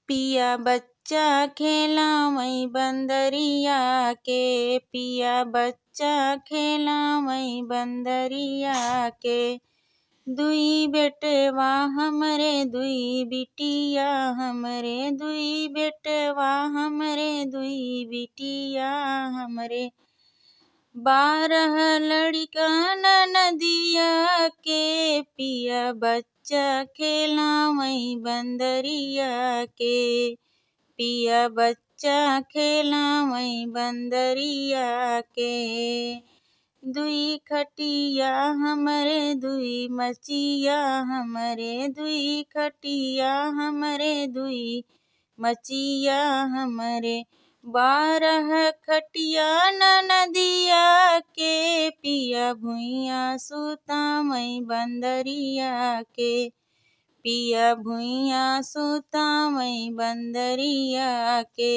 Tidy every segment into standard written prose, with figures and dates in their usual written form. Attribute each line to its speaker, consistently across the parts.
Speaker 1: पिया बच्चा खेलावई बंदरिया के, पिया बच्चा खेलावई बंदरिया के। दुई बेटवा हमरे दुई बिटिया हमरे, दुई बेटवा हमरे दुई बिटिया हमरे। 12 लड़का ननदिया के, पिया बच्चा खेलावई बंदरिया के, पिया बच्चा खेलावई बंदरिया के। दुई खटिया हमरे दुई मचिया हमरे, दुई खटिया हमरे दुई मचिया हमरे। 12 खटिया ननदिया के, पिया भुइया सुतावई बंदरिया के, पिया भुइया सुतावई बंदरिया के।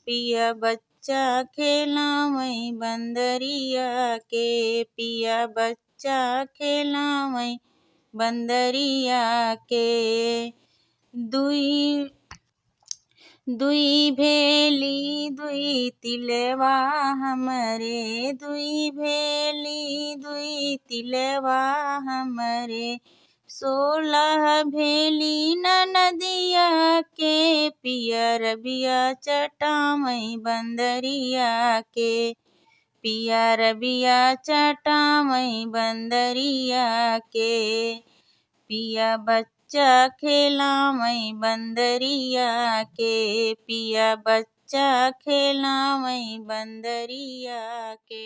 Speaker 1: पिया बच्चा खेलावई बंदरिया के, पिया बच्चा खेलावई बंदरिया के। दुई भेली दुई तिलवा हमरे, दुई भेली दुई तिलवा हमरे। 16 भेली ननदिया के, पिया रबिया चटावई बंदरिया के, पिया रबिया चटावई बंदरिया के। पिया बच्चा खेलावई बंदरिया के, पिया बच्चा खेलावई बंदरिया के।